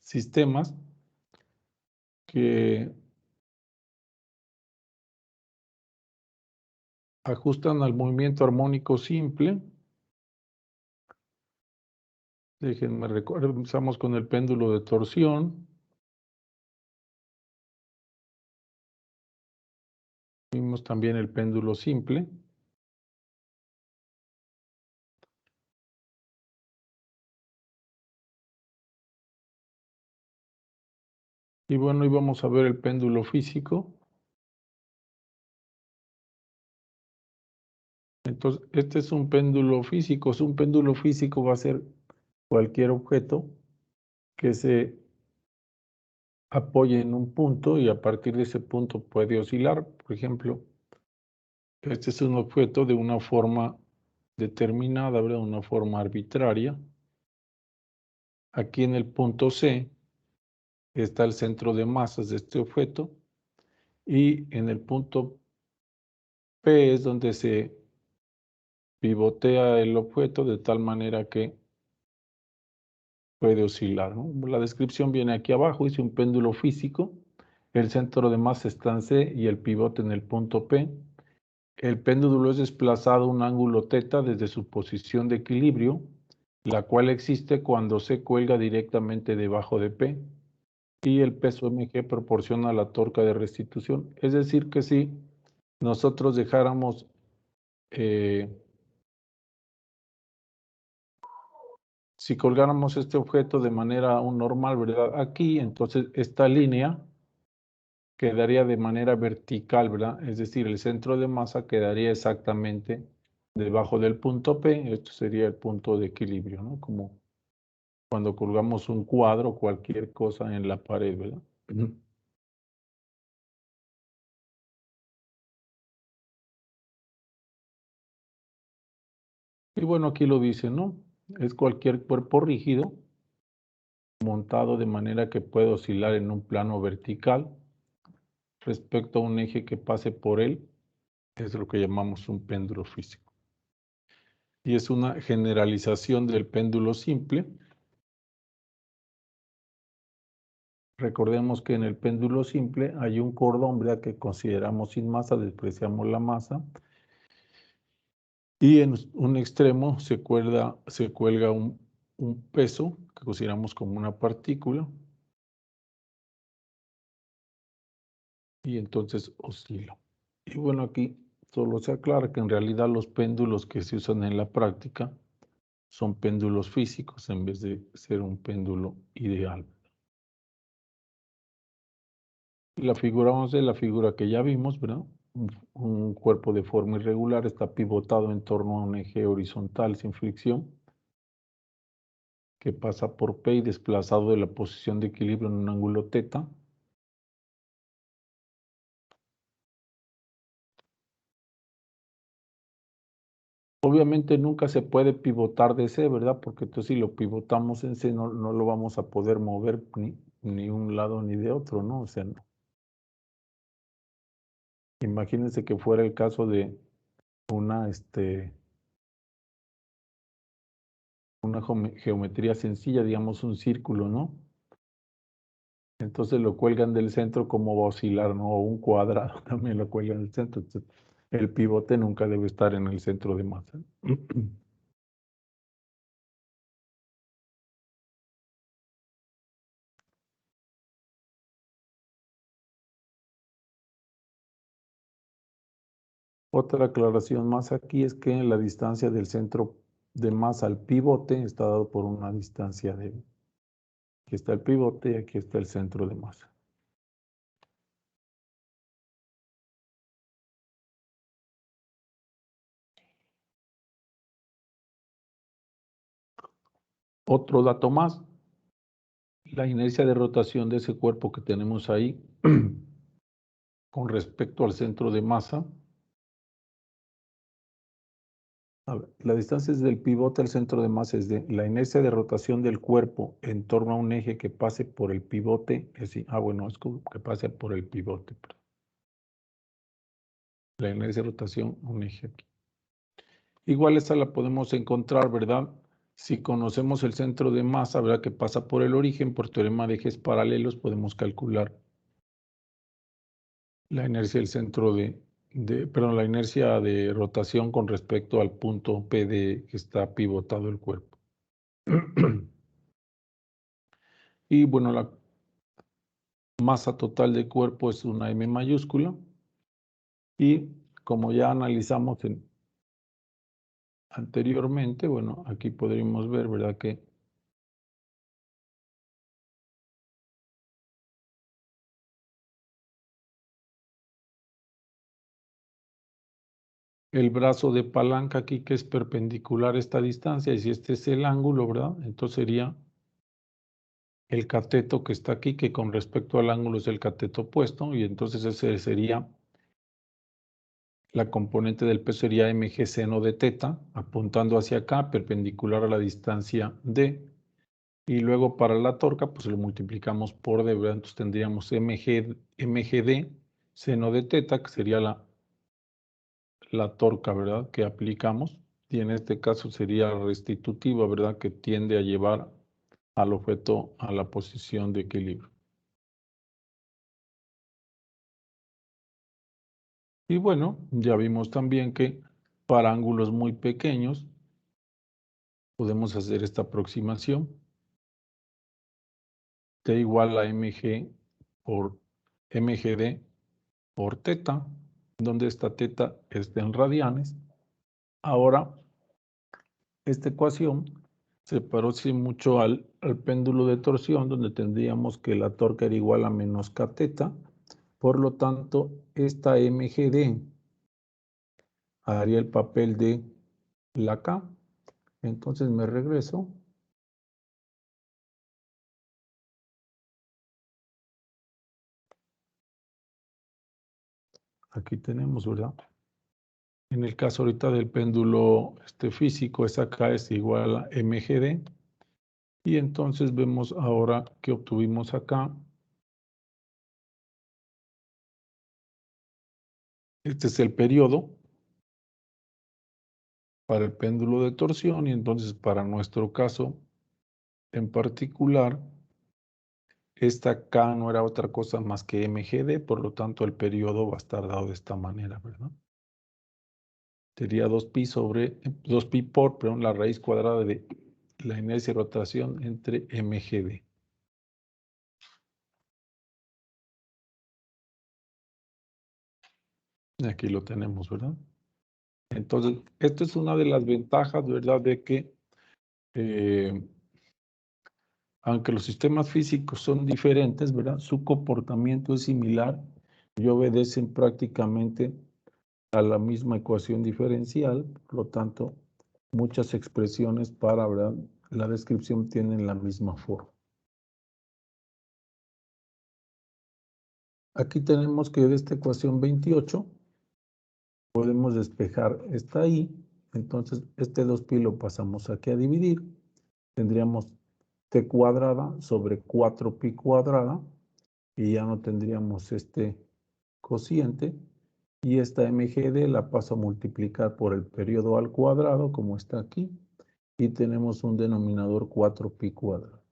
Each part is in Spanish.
sistemas que ajustan al movimiento armónico simple. Déjenme recordar, empezamos con el péndulo de torsión. Vimos también el péndulo simple. Y bueno, hoy vamos a ver el péndulo físico. Entonces, este es un péndulo físico. Un péndulo físico va a ser cualquier objeto que se apoye en un punto y a partir de ese punto puede oscilar. Por ejemplo, este es un objeto de una forma determinada, ¿verdad? Una forma arbitraria. Aquí en el punto C está el centro de masas de este objeto y en el punto P es donde se pivotea el objeto de tal manera que puede oscilar, ¿no? La descripción viene aquí abajo, dice un péndulo físico, el centro de masa está en C y el pivote en el punto P. El péndulo es desplazado un ángulo θ desde su posición de equilibrio, la cual existe cuando C cuelga directamente debajo de P y el peso mg proporciona la torca de restitución. Es decir que si nosotros dejáramos si colgáramos este objeto de manera normal, ¿verdad? Aquí, entonces esta línea quedaría de manera vertical, ¿verdad? Es decir, el centro de masa quedaría exactamente debajo del punto P. Esto sería el punto de equilibrio, ¿no? Como cuando colgamos un cuadro o cualquier cosa en la pared, ¿verdad? Y bueno, aquí lo dice, ¿no? Es cualquier cuerpo rígido montado de manera que puede oscilar en un plano vertical respecto a un eje que pase por él. Es lo que llamamos un péndulo físico. Y es una generalización del péndulo simple. Recordemos que en el péndulo simple hay un cordón, ¿verdad?, que consideramos sin masa, despreciamos la masa. Y en un extremo se cuelga un peso que consideramos como una partícula. Y entonces oscila. Y bueno, aquí solo se aclara que en realidad los péndulos que se usan en la práctica son péndulos físicos en vez de ser un péndulo ideal. La figura 11 es la figura que ya vimos, ¿verdad? Un cuerpo de forma irregular está pivotado en torno a un eje horizontal sin fricción que pasa por P y desplazado de la posición de equilibrio en un ángulo θ. Obviamente nunca se puede pivotar de C, ¿verdad? Porque entonces si lo pivotamos en C no lo vamos a poder mover ni un lado ni de otro, ¿no? O sea, no. Imagínense que fuera el caso de una geometría sencilla, digamos un círculo, ¿no? Entonces lo cuelgan del centro, ¿cómo va a oscilar, no? O un cuadrado también lo cuelgan del centro. Entonces, el pivote nunca debe estar en el centro de masa. Otra aclaración más aquí es que la distancia del centro de masa al pivote está dado por una distancia de... Aquí está el pivote y aquí está el centro de masa. Otro dato más, la inercia de rotación de ese cuerpo que tenemos ahí con respecto al centro de masa. A ver, la distancia es del pivote al centro de masa, es de la inercia de rotación del cuerpo en torno a un eje que pase por el pivote. Es decir, bueno, es que pase por el pivote. La inercia de rotación, un eje aquí. Igual esta la podemos encontrar, ¿verdad? Si conocemos el centro de masa, ¿verdad?, que pasa por el origen, por teorema de ejes paralelos, podemos calcular la inercia del centro perdón, la inercia de rotación con respecto al punto P que está pivotado el cuerpo. Y bueno, la masa total de cuerpo es una M mayúscula. Y como ya analizamos anteriormente, bueno, aquí podríamos ver, ¿verdad?, que el brazo de palanca aquí, que es perpendicular a esta distancia, y si este es el ángulo, ¿verdad?, entonces sería el cateto que está aquí, que con respecto al ángulo es el cateto opuesto, y entonces ese sería la componente del peso, sería mg seno de teta, apuntando hacia acá, perpendicular a la distancia d, y luego para la torca, pues lo multiplicamos por d, ¿verdad? Entonces tendríamos mgd seno de teta, que sería la torca, ¿verdad?, que aplicamos, y en este caso sería restitutiva, ¿verdad?, que tiende a llevar al objeto a la posición de equilibrio. Y bueno, ya vimos también que para ángulos muy pequeños podemos hacer esta aproximación. T igual a mg por mgd por teta, donde esta teta está en radianes. Ahora, esta ecuación se parece mucho al péndulo de torsión, donde tendríamos que la torca era igual a menos k teta. Por lo tanto, esta mgd haría el papel de la k. Entonces me regreso. Aquí tenemos, ¿verdad? En el caso ahorita del péndulo físico, esa k es igual a mgd. Y entonces vemos ahora que obtuvimos acá. Este es el periodo para el péndulo de torsión, y entonces para nuestro caso en particular, esta K no era otra cosa más que mgd, por lo tanto el periodo va a estar dado de esta manera, ¿verdad? Sería 2pi por, perdón, la raíz cuadrada de la inercia de rotación entre mgd. Y aquí lo tenemos, ¿verdad? Entonces, esto es una de las ventajas, ¿verdad?, de que aunque los sistemas físicos son diferentes, ¿verdad?, su comportamiento es similar y obedecen prácticamente a la misma ecuación diferencial. Por lo tanto, muchas expresiones para, ¿verdad?, la descripción tienen la misma forma. Aquí tenemos que de esta ecuación 28 podemos despejar esta i. Entonces, este 2pi lo pasamos aquí a dividir. Tendríamos t cuadrada sobre 4pi cuadrada, y ya no tendríamos este cociente, y esta mgd la paso a multiplicar por el periodo al cuadrado, como está aquí, y tenemos un denominador 4pi cuadrado.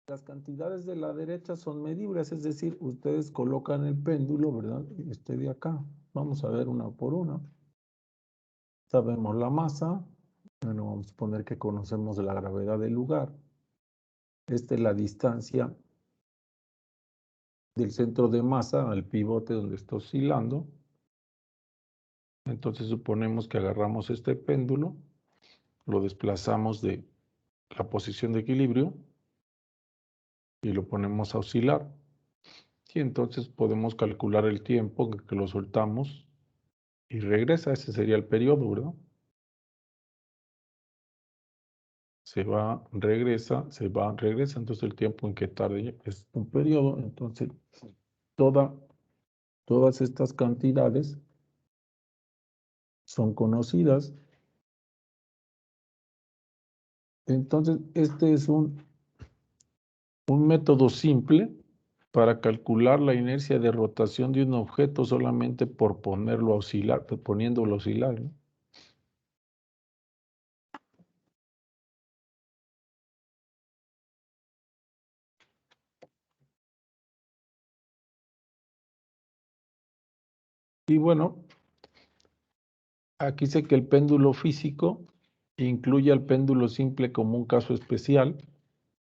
Las cantidades de la derecha son medibles, es decir, ustedes colocan el péndulo, ¿verdad?, de acá. Vamos a ver una por una. Sabemos la masa. Bueno, vamos a poner que conocemos la gravedad del lugar. Esta es la distancia del centro de masa al pivote donde está oscilando. Entonces suponemos que agarramos este péndulo, lo desplazamos de la posición de equilibrio y lo ponemos a oscilar. Y entonces podemos calcular el tiempo que lo soltamos y regresa. Ese sería el periodo, ¿verdad? Se va, regresa, se va, regresa. Entonces el tiempo en que tarde es un periodo. Entonces todas estas cantidades son conocidas. Entonces, este es un método simple para calcular la inercia de rotación de un objeto solamente por ponerlo a oscilar, poniéndolo a oscilar, ¿no? Y bueno, aquí sé que el péndulo físico incluye al péndulo simple como un caso especial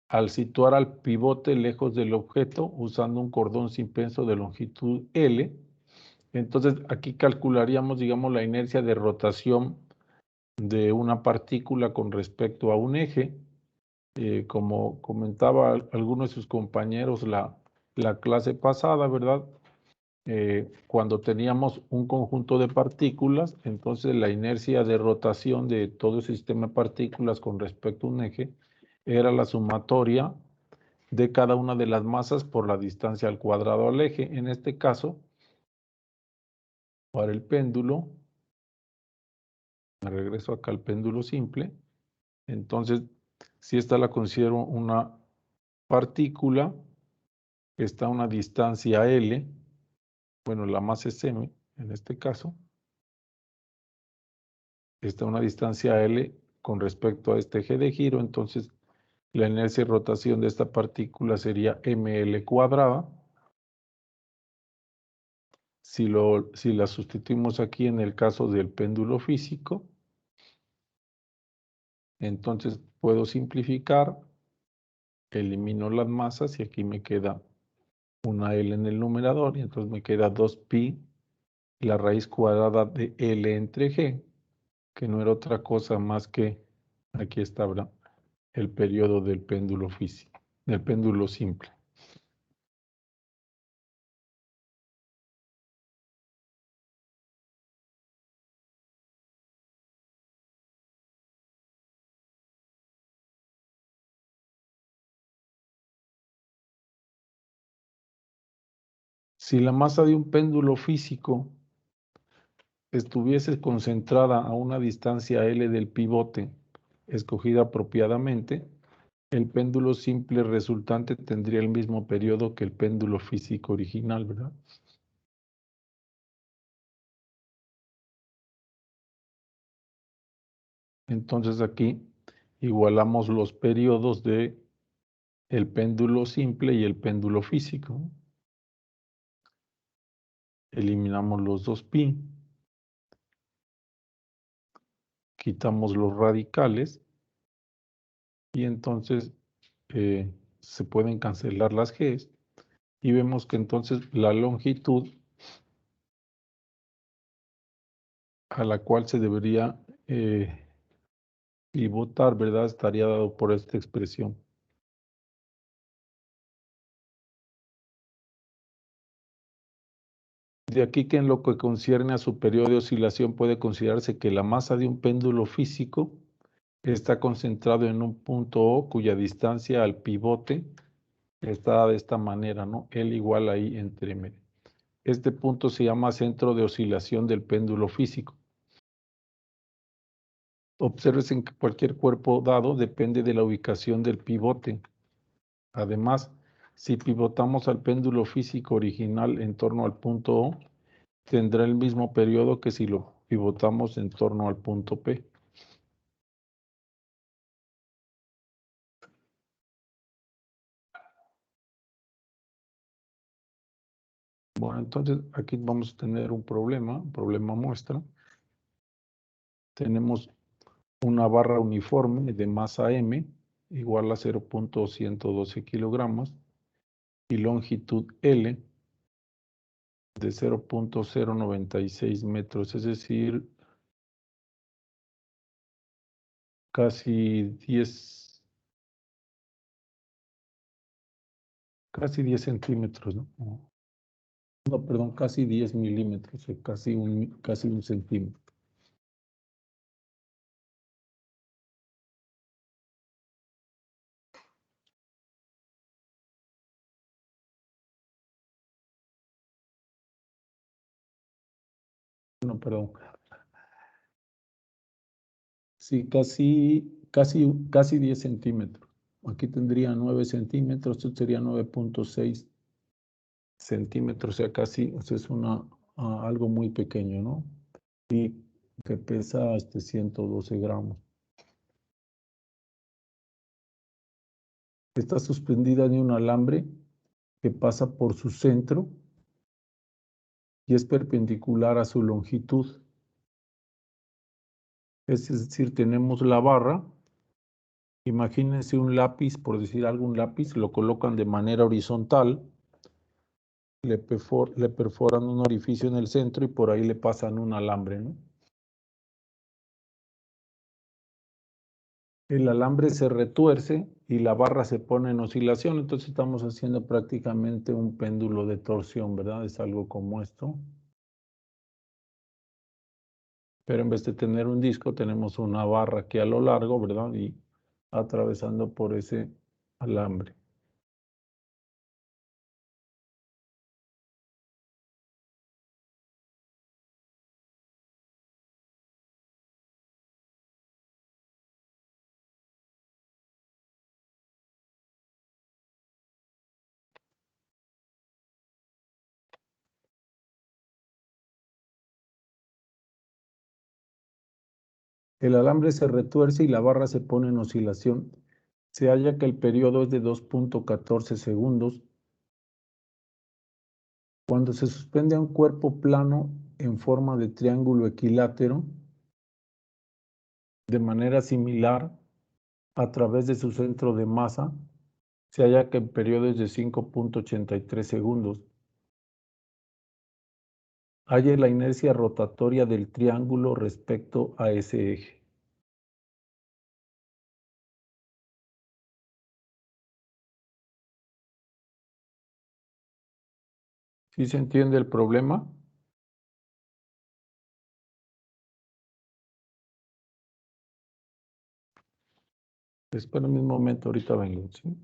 al situar al pivote lejos del objeto usando un cordón sin peso de longitud L. Entonces aquí calcularíamos, digamos, la inercia de rotación de una partícula con respecto a un eje. Como comentaba alguno de sus compañeros la clase pasada, ¿verdad? Cuando teníamos un conjunto de partículas, entonces la inercia de rotación de todo el sistema de partículas con respecto a un eje era la sumatoria de cada una de las masas por la distancia al cuadrado al eje. En este caso, para el péndulo, me regreso acá al péndulo simple, entonces, si esta la considero una partícula, está a una distancia L, bueno, la masa es M en este caso, está a una distancia L con respecto a este eje de giro, entonces la inercia de rotación de esta partícula sería ml cuadrada. Si la sustituimos aquí en el caso del péndulo físico, entonces puedo simplificar, elimino las masas y aquí me queda una L en el numerador y entonces me queda 2pi la raíz cuadrada de L entre G, que no era otra cosa más que, aquí está, ¿verdad?, el periodo del péndulo físico, del péndulo simple. Si la masa de un péndulo físico estuviese concentrada a una distancia L del pivote escogida apropiadamente, el péndulo simple resultante tendría el mismo periodo que el péndulo físico original, ¿verdad? Entonces aquí igualamos los periodos de el péndulo simple y el péndulo físico. Eliminamos los 2pi, quitamos los radicales y entonces se pueden cancelar las g's y vemos que entonces la longitud a la cual se debería pivotar, ¿verdad?, estaría dado por esta expresión. De aquí que en lo que concierne a su periodo de oscilación puede considerarse que la masa de un péndulo físico está concentrado en un punto O cuya distancia al pivote está de esta manera, ¿no? L igual ahí entre M. Este punto se llama centro de oscilación del péndulo físico. Observen que cualquier cuerpo dado depende de la ubicación del pivote. Además, si pivotamos al péndulo físico original en torno al punto O, tendrá el mismo periodo que si lo pivotamos en torno al punto P. Bueno, entonces aquí vamos a tener un problema muestra. Tenemos una barra uniforme de masa M igual a 0.112 kilogramos y longitud L de 0.096 metros, es decir, casi 10 centímetros, ¿no? No, perdón, casi 10 milímetros, casi un centímetro. No, perdón. Sí, casi 10 centímetros. Aquí tendría 9 centímetros, esto sería 9.6 centímetros, o sea, casi, o sea, es algo muy pequeño, ¿no? Y que pesa 112 gramos. Está suspendida de un alambre que pasa por su centro y es perpendicular a su longitud. Es decir, tenemos la barra. Imagínense un lápiz, por decir algún lápiz, lo colocan de manera horizontal, le perforan un orificio en el centro y por ahí le pasan un alambre, ¿no? El alambre se retuerce y la barra se pone en oscilación, entonces estamos haciendo prácticamente un péndulo de torsión, ¿verdad? Es algo como esto. Pero en vez de tener un disco, tenemos una barra aquí a lo largo, ¿verdad? Y atravesando por ese alambre. El alambre se retuerce y la barra se pone en oscilación. Se halla que el periodo es de 2.14 segundos. Cuando se suspende a un cuerpo plano en forma de triángulo equilátero, de manera similar, a través de su centro de masa, se halla que el periodo es de 5.83 segundos. Halla la inercia rotatoria del triángulo respecto a ese eje. ¿Sí se entiende el problema? Espérame un momento, ahorita vengo, ¿sí?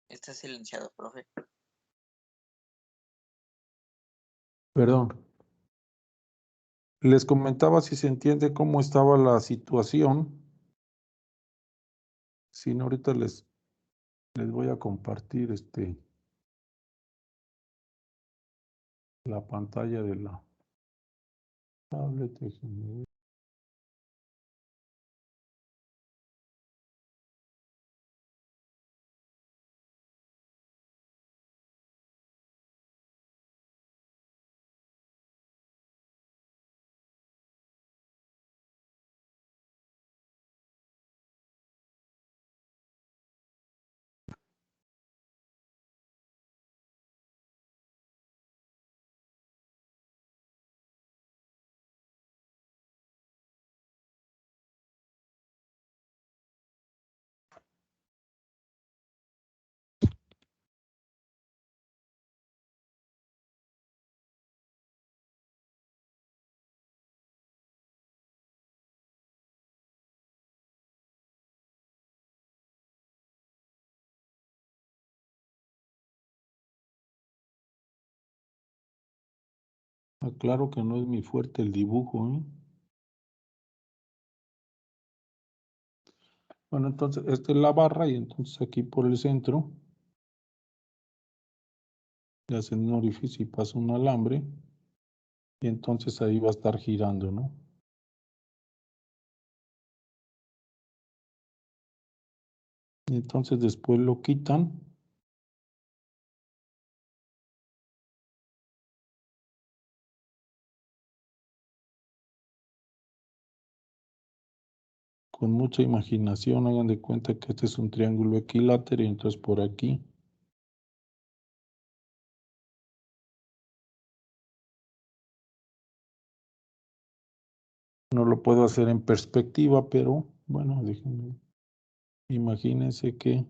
Está silenciado, profe. Perdón. Les comentaba si se entiende cómo estaba la situación. Si no, ahorita les voy a compartir la pantalla de la tablet. Claro que no es mi fuerte el dibujo, ¿eh? Bueno, entonces esta es la barra y entonces aquí por el centro le hacen un orificio y pasa un alambre, y entonces ahí va a estar girando, ¿no? Y entonces después lo quitan. Con mucha imaginación, hagan de cuenta que este es un triángulo equilátero y entonces por aquí no lo puedo hacer en perspectiva, pero bueno, déjenme. Imagínense que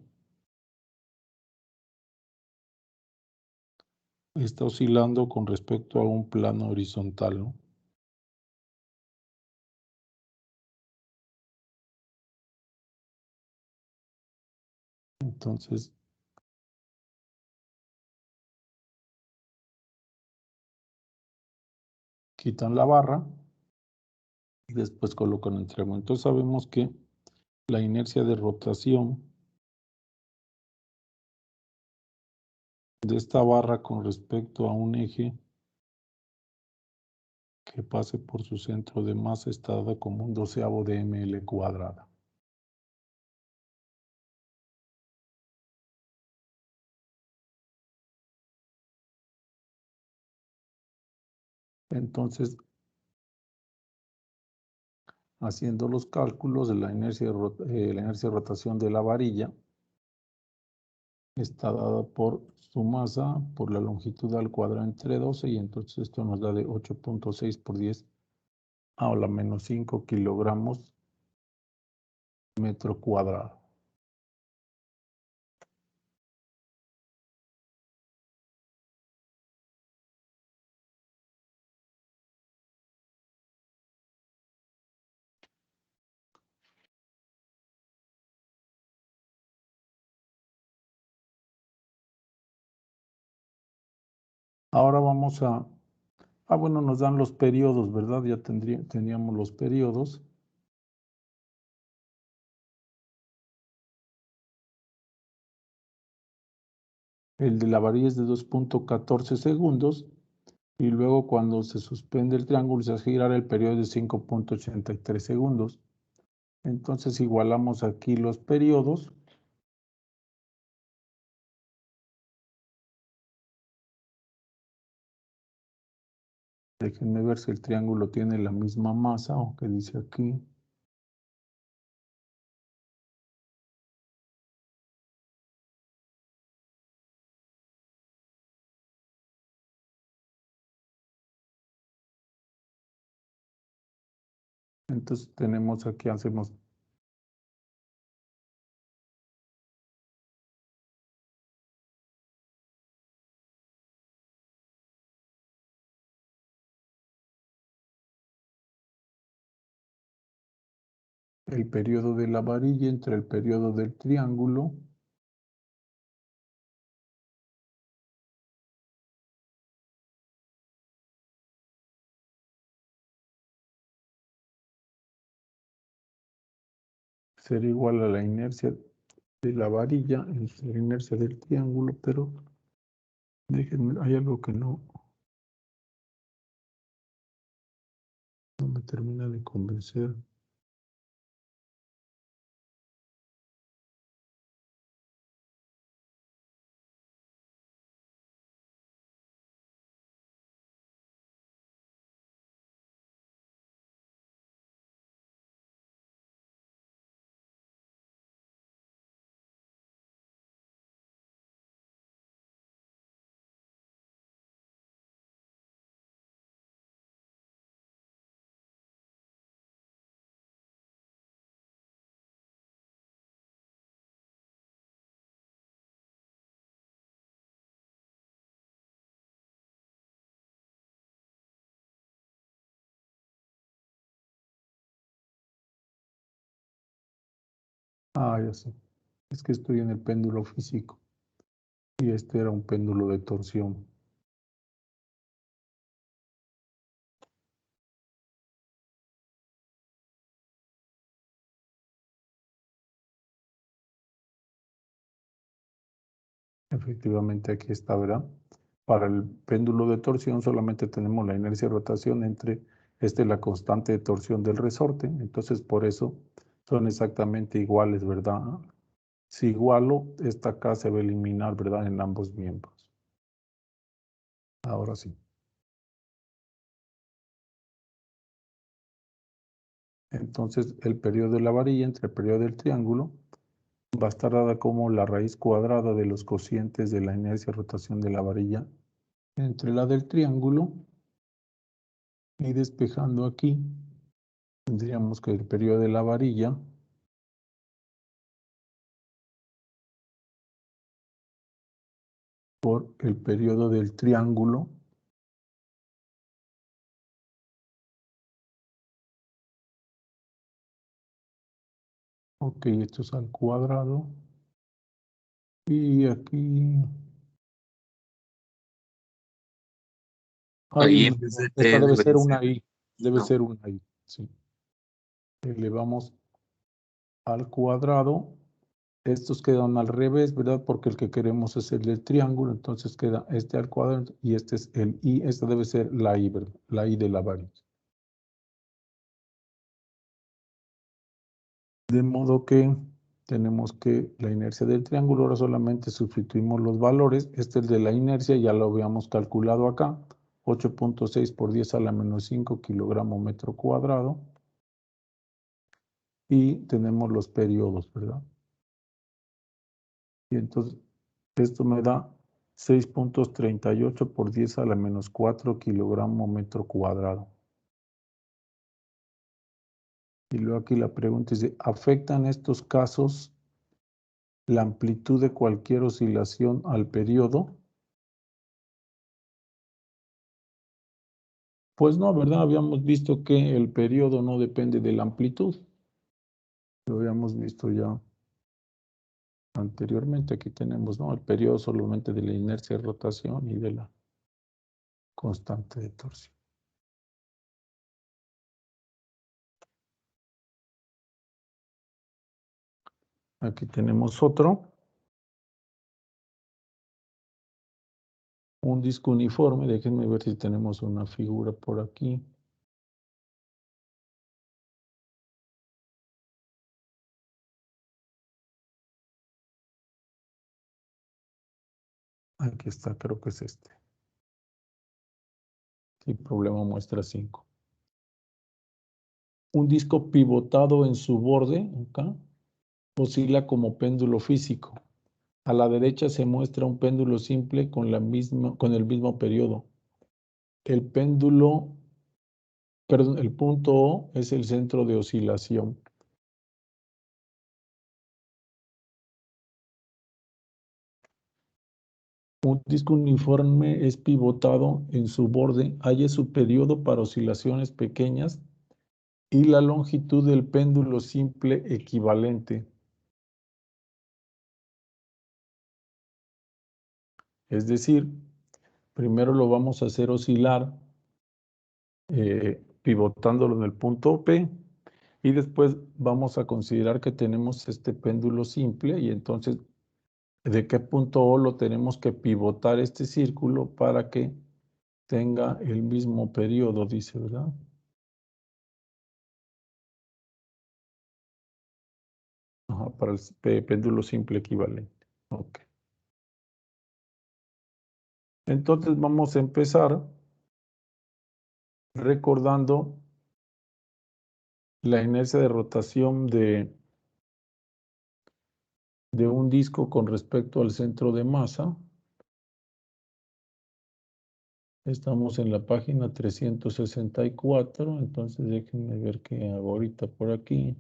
está oscilando con respecto a un plano horizontal, ¿no? Entonces, quitan la barra y después colocan el triángulo. Entonces sabemos que la inercia de rotación de esta barra con respecto a un eje que pase por su centro de masa está dada como un 12avo de ml cuadrada. Entonces, haciendo los cálculos de la inercia de rotación de la varilla, está dada por su masa, por la longitud al cuadrado entre 12, y entonces esto nos da de 8.6 por 10 a la menos 5 kilogramos metro cuadrado. Ahora vamos a... bueno, nos dan los periodos, ¿verdad? Ya teníamos los periodos. El de la varilla es de 2.14 segundos. Y luego cuando se suspende el triángulo y se hace girar, el periodo de 5.83 segundos. Entonces igualamos aquí los periodos. Déjenme ver si el triángulo tiene la misma masa, aunque dice aquí. Entonces tenemos aquí, hacemos el periodo de la varilla entre el periodo del triángulo. Será igual a la inercia de la varilla entre la inercia del triángulo, pero déjenme, hay algo que no me termina de convencer. Ya sé. Es que estoy en el péndulo físico y este era un péndulo de torsión. Efectivamente aquí está, ¿verdad? Para el péndulo de torsión solamente tenemos la inercia de rotación entre la constante de torsión del resorte. Entonces, por eso son exactamente iguales, ¿verdad? Si igualo, esta acá se va a eliminar, ¿verdad? En ambos miembros. Ahora sí. Entonces, el periodo de la varilla entre el periodo del triángulo va a estar dada como la raíz cuadrada de los cocientes de la inercia de rotación de la varilla entre la del triángulo. Y despejando aquí, tendríamos que el periodo de la varilla por el periodo del triángulo ok, esto es al cuadrado y aquí Ahí hay en vez de esta T debe ser debería una ser I, debe ¿no? ser una I, sí. Elevamos al cuadrado. Estos quedan al revés, ¿verdad? Porque el que queremos es el del triángulo, entonces queda este al cuadrado y este es el I. Esta debe ser la I, ¿verdad? La I de la varilla. De modo que tenemos que la inercia del triángulo, ahora solamente sustituimos los valores. Este es el de la inercia, ya lo habíamos calculado acá. 8.6 por 10 a la menos 5 kilogramo metro cuadrado. Y tenemos los periodos, ¿verdad? Y entonces esto me da 6.38 por 10 a la menos 4 kilogramo metro cuadrado. Y luego aquí la pregunta es, ¿afectan estos casos la amplitud de cualquier oscilación al periodo? Pues no, ¿verdad? Habíamos visto que el periodo no depende de la amplitud. Lo habíamos visto ya anteriormente. Aquí tenemos, ¿no? El periodo solamente de la inercia de rotación y de la constante de torsión. Aquí tenemos otro. Un disco uniforme. Déjenme ver si tenemos una figura por aquí. Aquí está, creo que es este. Y problema muestra 5. Un disco pivotado en su borde, acá, oscila como péndulo físico. A la derecha se muestra un péndulo simple con el mismo periodo. El péndulo, perdón, el punto O es el centro de oscilación. Un disco uniforme es pivotado en su borde, halla su periodo para oscilaciones pequeñas y la longitud del péndulo simple equivalente. Es decir, primero lo vamos a hacer oscilar pivotándolo en el punto P y después vamos a considerar que tenemos este péndulo simple y entonces de qué punto O lo tenemos que pivotar este círculo para que tenga el mismo periodo, dice, ¿verdad? Ajá, para el péndulo simple equivalente. Ok. Entonces vamos a empezar recordando la inercia de rotación de un disco con respecto al centro de masa. Estamos en la página 364, entonces déjenme ver qué hago ahorita por aquí.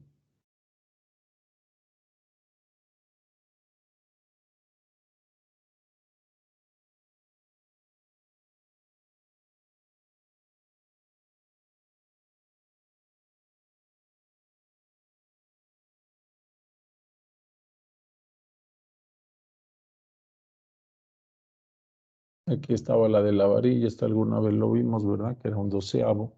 Aquí estaba la de la varilla, esta alguna vez lo vimos, ¿verdad? Que era un doceavo.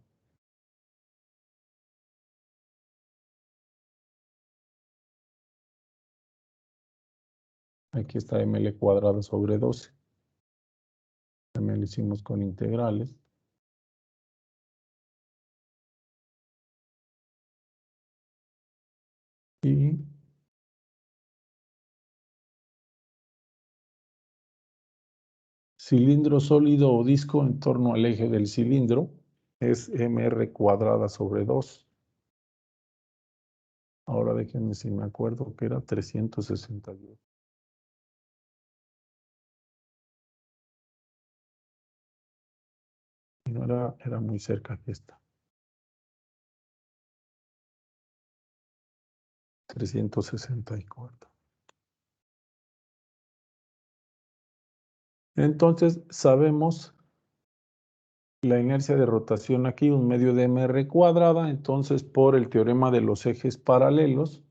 Aquí está ml cuadrado sobre 12. También lo hicimos con integrales. Y cilindro sólido o disco en torno al eje del cilindro es mr cuadrada sobre 2. Ahora déjenme si me acuerdo que era 368. Y no era muy cerca que esta. 364. Entonces sabemos la inercia de rotación aquí, un medio de mr cuadrada. Entonces, por el teorema de los ejes paralelos,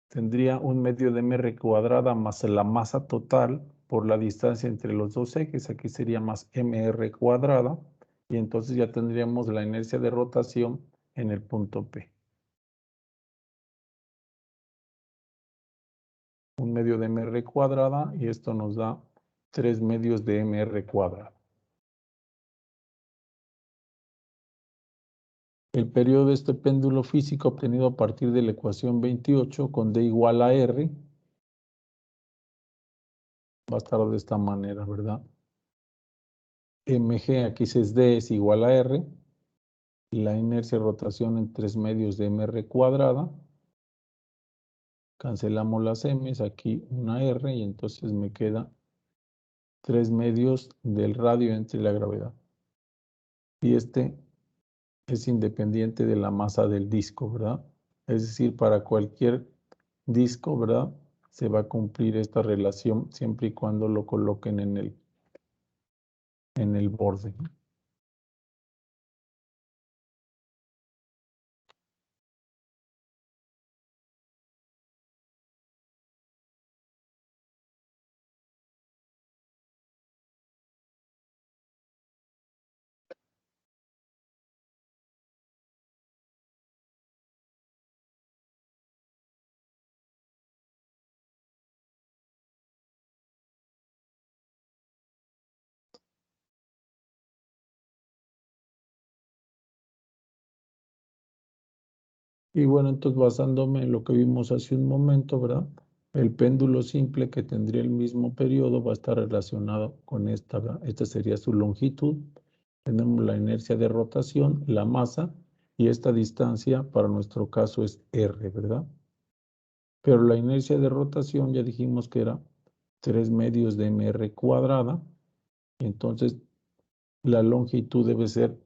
tendría un medio de mr cuadrada más la masa total por la distancia entre los dos ejes. Aquí sería más mr cuadrada. Y entonces ya tendríamos la inercia de rotación en el punto P. Un medio de mr cuadrada y esto nos da 3 medios de mr cuadrada. El periodo de este péndulo físico obtenido a partir de la ecuación 28 con D igual a R va a estar de esta manera, ¿verdad? mg, aquí es D, es igual a R. Y la inercia de rotación en 3 medios de mr cuadrada. Cancelamos las m's, aquí una R y entonces me queda 3 medios del radio entre la gravedad. Y este es independiente de la masa del disco, ¿verdad? Es decir, para cualquier disco, ¿verdad? Se va a cumplir esta relación siempre y cuando lo coloquen en el borde. Y bueno, entonces basándome en lo que vimos hace un momento, ¿verdad? El péndulo simple que tendría el mismo periodo va a estar relacionado con esta, ¿verdad? Esta sería su longitud. Tenemos la inercia de rotación, la masa, y esta distancia para nuestro caso es R, ¿verdad? Pero la inercia de rotación ya dijimos que era 3 medios de mr cuadrada, y entonces la longitud debe ser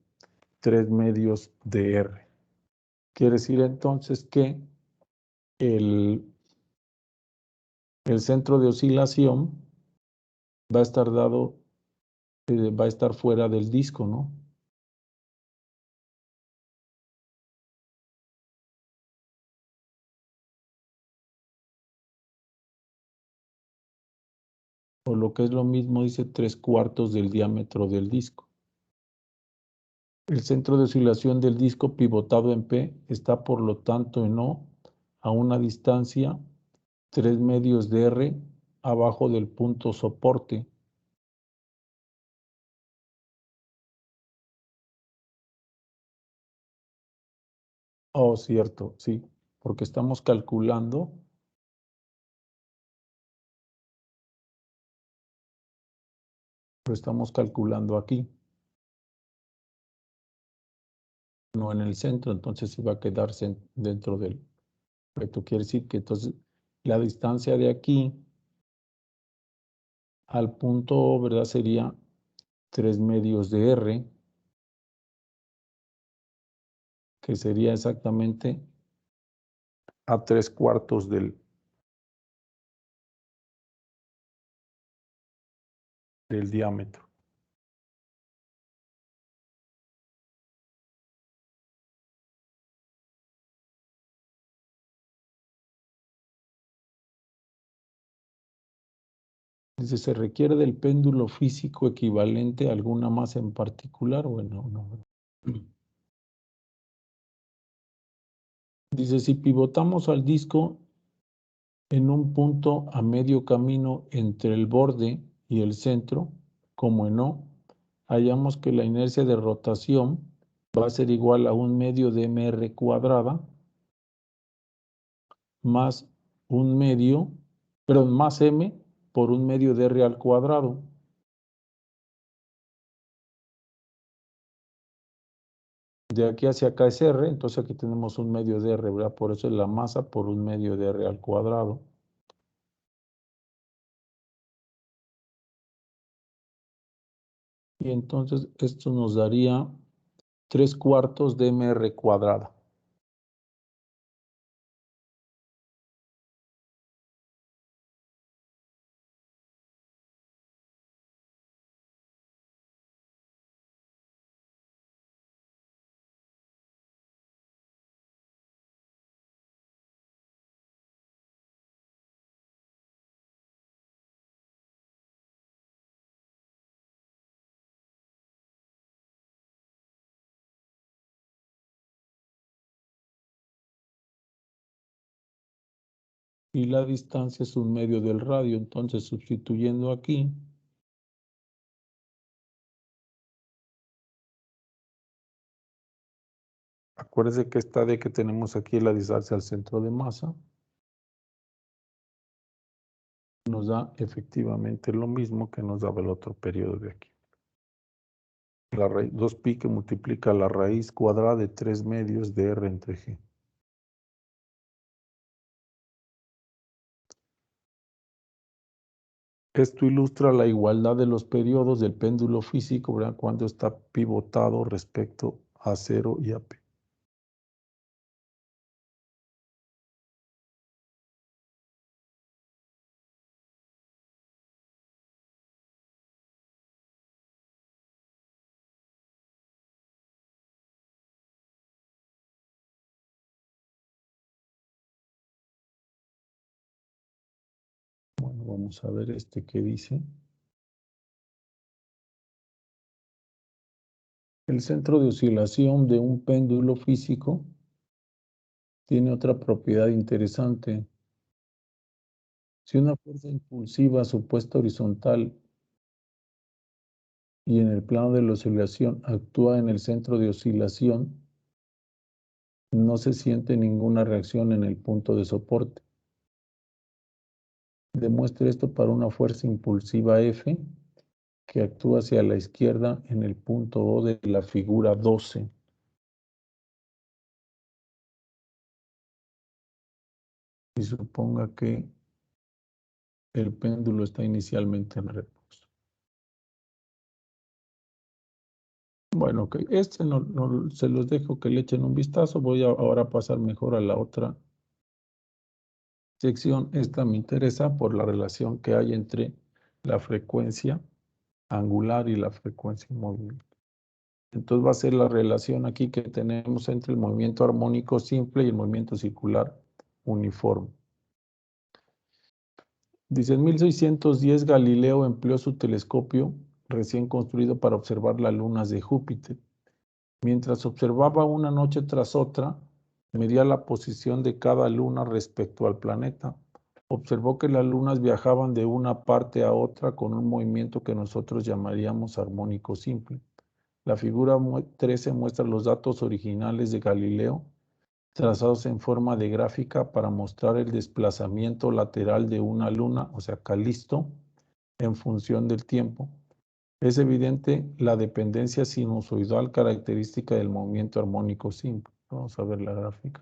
3 medios de R. Quiere decir entonces que el centro de oscilación va a estar dado, va a estar fuera del disco, ¿no? O lo que es lo mismo, dice 3/4 del diámetro del disco. El centro de oscilación del disco pivotado en P está por lo tanto en O a una distancia 3 medios de R abajo del punto soporte. Oh, cierto, sí, porque estamos calculando aquí, no en el centro, entonces sí va a quedarse dentro del recto. Quiere decir que entonces la distancia de aquí al punto O, ¿verdad? Sería 3 medios de R, que sería exactamente a 3/4 del diámetro. Dice, ¿se requiere del péndulo físico equivalente a alguna masa en particular? Bueno, no. Dice, si pivotamos al disco en un punto a medio camino entre el borde y el centro, como en O, hallamos que la inercia de rotación va a ser igual a 1/2 de mr cuadrada más más m por 1/2 de r al cuadrado. De aquí hacia acá es r, entonces aquí tenemos 1/2 de r, ¿verdad? Por eso es la masa por 1/2 de r al cuadrado. Y entonces esto nos daría 3/4 de mr cuadrada. Y la distancia es 1/2 del radio, entonces sustituyendo aquí, acuérdense que esta D que tenemos aquí es la distancia al centro de masa, nos da efectivamente lo mismo que nos daba el otro periodo de aquí. La raíz 2pi que multiplica la raíz cuadrada de 3/2 de R entre G. Esto ilustra la igualdad de los periodos del péndulo físico, ¿verdad? Cuando está pivotado respecto a 0 y a P. Bueno, vamos a ver qué dice. El centro de oscilación de un péndulo físico tiene otra propiedad interesante. Si una fuerza impulsiva supuesta horizontal y en el plano de la oscilación actúa en el centro de oscilación, no se siente ninguna reacción en el punto de soporte. Demuestre esto para una fuerza impulsiva F que actúa hacia la izquierda en el punto O de la figura 12. Y suponga que el péndulo está inicialmente en reposo. Bueno, ok, no se los dejo que le echen un vistazo. Voy ahora a pasar mejor a la otra sección. Esta me interesa por la relación que hay entre la frecuencia angular y la frecuencia en movimiento. Entonces va a ser la relación aquí que tenemos entre el movimiento armónico simple y el movimiento circular uniforme. Dice, en 1610 Galileo empleó su telescopio recién construido para observar las lunas de Júpiter. Mientras observaba una noche tras otra, medía la posición de cada luna respecto al planeta. Observó que las lunas viajaban de una parte a otra con un movimiento que nosotros llamaríamos armónico simple. La figura 13 muestra los datos originales de Galileo, trazados en forma de gráfica para mostrar el desplazamiento lateral de una luna, o sea, Calisto, en función del tiempo. Es evidente la dependencia sinusoidal característica del movimiento armónico simple. Vamos a ver la gráfica.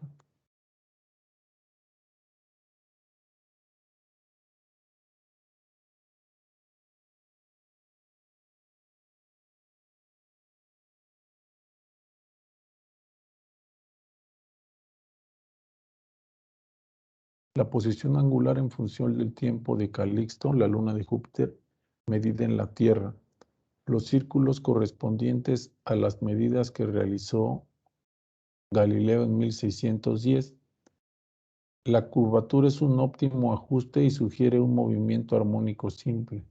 La posición angular en función del tiempo de Calixto, la luna de Júpiter, medida en la Tierra. Los círculos correspondientes a las medidas que realizó Galileo en 1610. La curvatura es un óptimo ajuste y sugiere un movimiento armónico simple.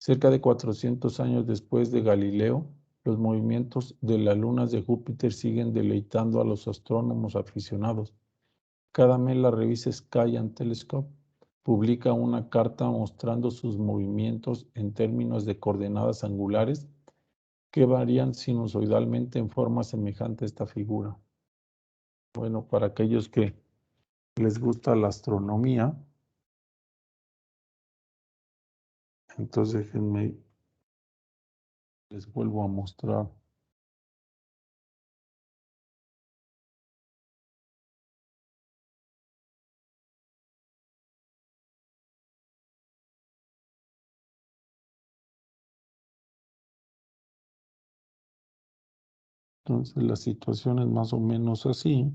Cerca de 400 años después de Galileo, los movimientos de las lunas de Júpiter siguen deleitando a los astrónomos aficionados. Cada mes la revista Sky and Telescope publica una carta mostrando sus movimientos en términos de coordenadas angulares que varían sinusoidalmente en forma semejante a esta figura. Bueno, para aquellos que les gusta la astronomía, entonces déjenme, les vuelvo a mostrar. Entonces la situación es más o menos así.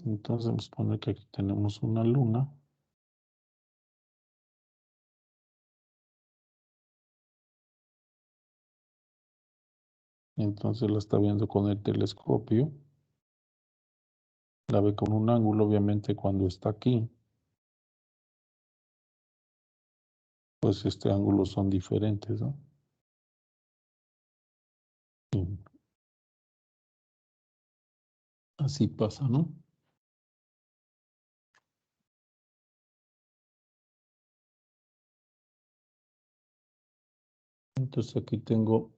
Entonces vamos a poner que aquí tenemos una luna. Entonces la está viendo con el telescopio. La ve con un ángulo, obviamente cuando está aquí, pues este ángulo son diferentes, ¿no? Sí. Así pasa, ¿no? Entonces aquí tengo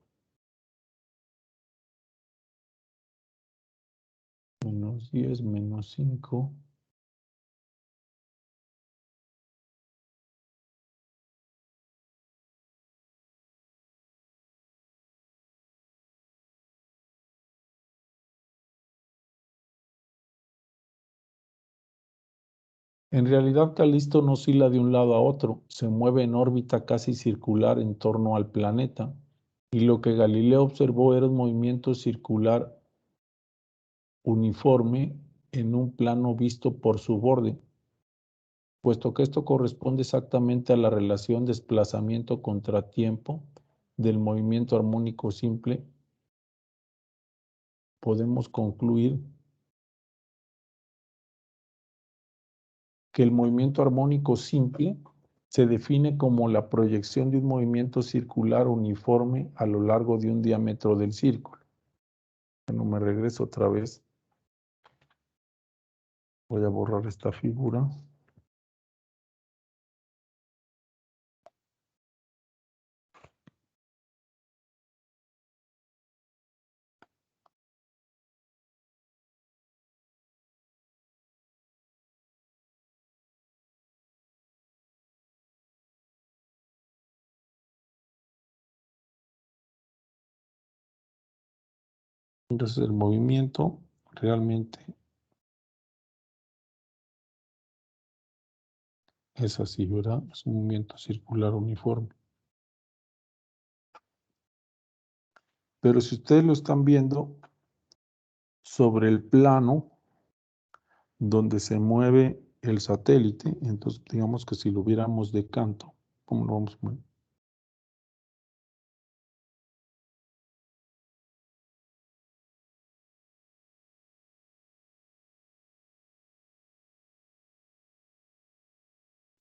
-10, -5. En realidad Calisto no oscila de un lado a otro, se mueve en órbita casi circular en torno al planeta, y lo que Galileo observó era un movimiento circular uniforme en un plano visto por su borde, puesto que esto corresponde exactamente a la relación desplazamiento-contratiempo del movimiento armónico simple. Podemos concluir que el movimiento armónico simple se define como la proyección de un movimiento circular uniforme a lo largo de un diámetro del círculo. Bueno, me regreso otra vez. Voy a borrar esta figura. Entonces el movimiento realmente es así, ¿verdad? Es un movimiento circular uniforme. Pero si ustedes lo están viendo sobre el plano donde se mueve el satélite, entonces digamos que si lo viéramos de canto, ¿cómo lo vamos a mover?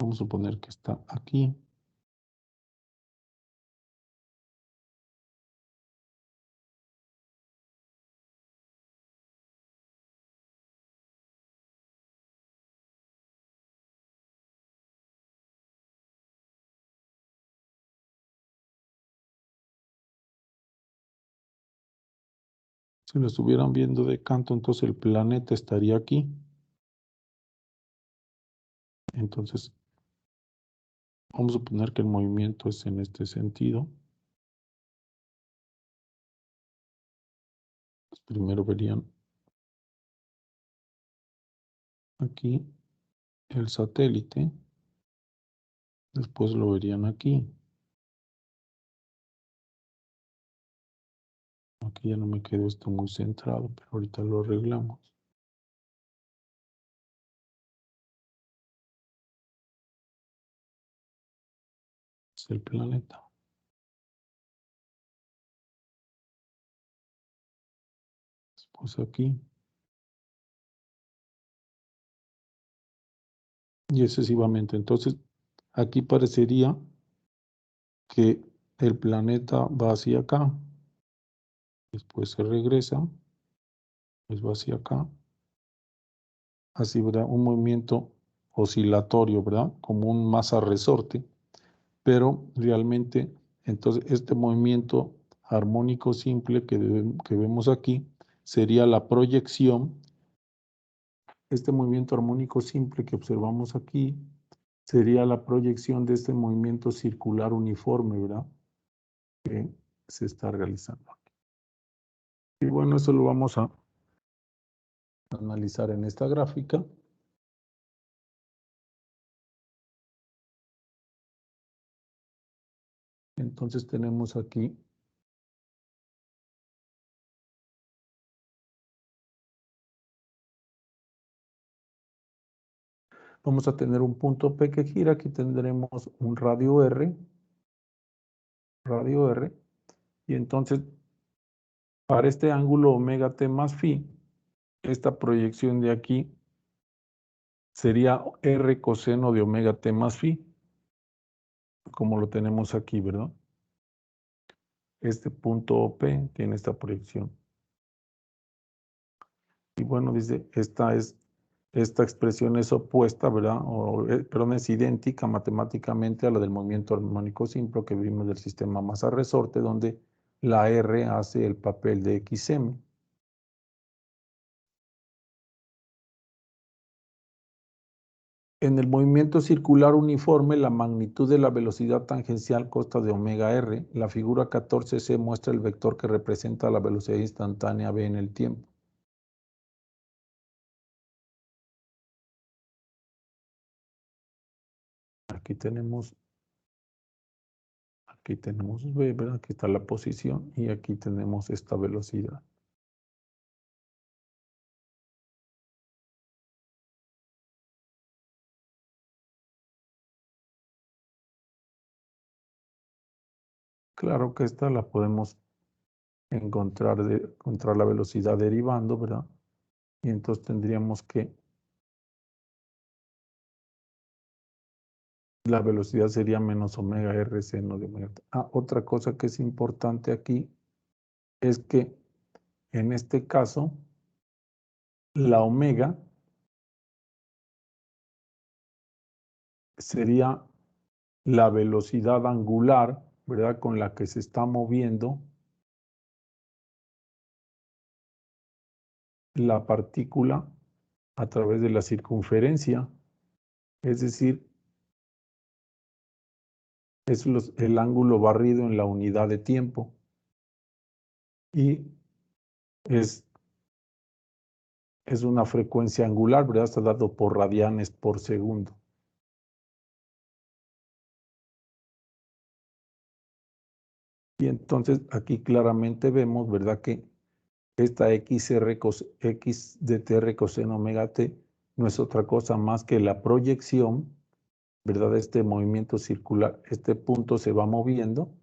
Vamos a suponer que está aquí. Si lo estuvieran viendo de canto, entonces el planeta estaría aquí. Entonces, vamos a suponer que el movimiento es en este sentido. Pues primero verían aquí el satélite, después lo verían aquí. Aquí ya no me quedó esto muy centrado, pero ahorita lo arreglamos. Es el planeta. Después aquí. Y excesivamente. Entonces, aquí parecería que el planeta va hacia acá. Después se regresa. Pues va hacia acá. así, ¿verdad? Un movimiento oscilatorio, ¿verdad? Como un masa-resorte, pero realmente, entonces, este movimiento armónico simple que vemos aquí sería la proyección. Este movimiento armónico simple que observamos aquí sería la proyección de este movimiento circular uniforme, ¿verdad? Que se está realizando aquí. Y bueno, eso lo vamos a analizar en esta gráfica. Entonces tenemos aquí vamos a tener un punto P que gira, aquí tendremos un radio R, y entonces para este ángulo omega t más phi, esta proyección de aquí sería R coseno de omega t más phi, como lo tenemos aquí, ¿verdad? Este punto P tiene esta proyección. Y bueno, dice, esta expresión es opuesta, ¿verdad? Perdón, es idéntica matemáticamente a la del movimiento armónico simple que vimos del sistema masa-resorte, donde la R hace el papel de XM. En el movimiento circular uniforme, la magnitud de la velocidad tangencial consta de omega R. La figura 14C muestra el vector que representa la velocidad instantánea v en el tiempo. Aquí tenemos v, ¿verdad? Aquí está la posición y aquí tenemos esta velocidad. Claro que esta la podemos encontrar la velocidad derivando, ¿verdad? Y entonces tendríamos que la velocidad sería menos omega r seno de omega t. Otra cosa que es importante aquí es que en este caso la omega sería la velocidad angular, ¿verdad? Con la que se está moviendo la partícula a través de la circunferencia, es decir, es el ángulo barrido en la unidad de tiempo y es una frecuencia angular, ¿verdad? Está dado por radianes por segundo. Y entonces aquí claramente vemos, ¿verdad? Que esta x de t coseno omega t no es otra cosa más que la proyección, ¿verdad? De este movimiento circular. Este punto se va moviendo,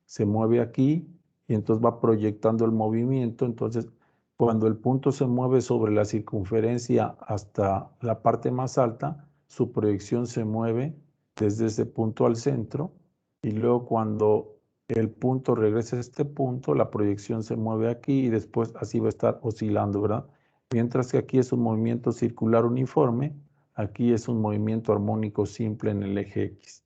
se mueve aquí y entonces va proyectando el movimiento. Entonces, cuando el punto se mueve sobre la circunferencia hasta la parte más alta, su proyección se mueve desde ese punto al centro y luego cuando el punto regresa a este punto, la proyección se mueve aquí y después así va a estar oscilando, ¿verdad? Mientras que aquí es un movimiento circular uniforme, aquí es un movimiento armónico simple en el eje X.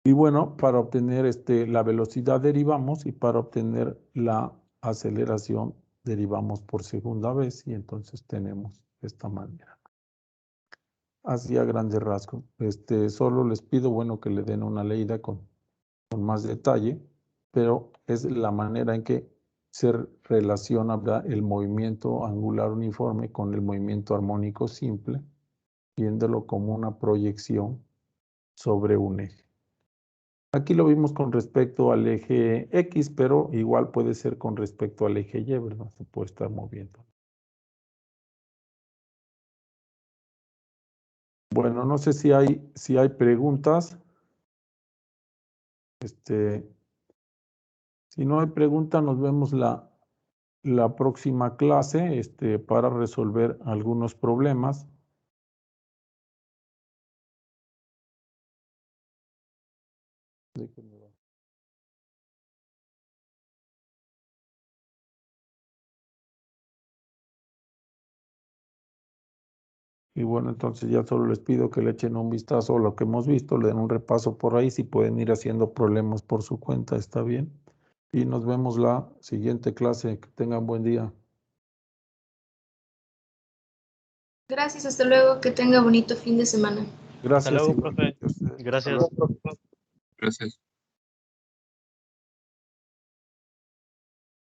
Y bueno, para obtener la velocidad derivamos y para obtener la aceleración derivamos por segunda vez y entonces tenemos de esta manera. Así a grandes rasgos. Solo les pido, bueno, que le den una leída con más detalle, pero es la manera en que se relaciona, ¿verdad?, el movimiento angular uniforme con el movimiento armónico simple, viéndolo como una proyección sobre un eje. Aquí lo vimos con respecto al eje X, pero igual puede ser con respecto al eje Y, ¿verdad? Se puede estar moviendo. Bueno, no sé si hay preguntas. Si no hay preguntas, nos vemos la próxima clase para resolver algunos problemas. Y bueno, entonces ya solo les pido que le echen un vistazo a lo que hemos visto, le den un repaso por ahí, si pueden ir haciendo problemas por su cuenta, está bien. Y nos vemos la siguiente clase. Que tengan buen día. Gracias, hasta luego, que tenga bonito fin de semana. Gracias. luego, igualmente profe. a ustedes. Hasta Gracias. luego. Gracias.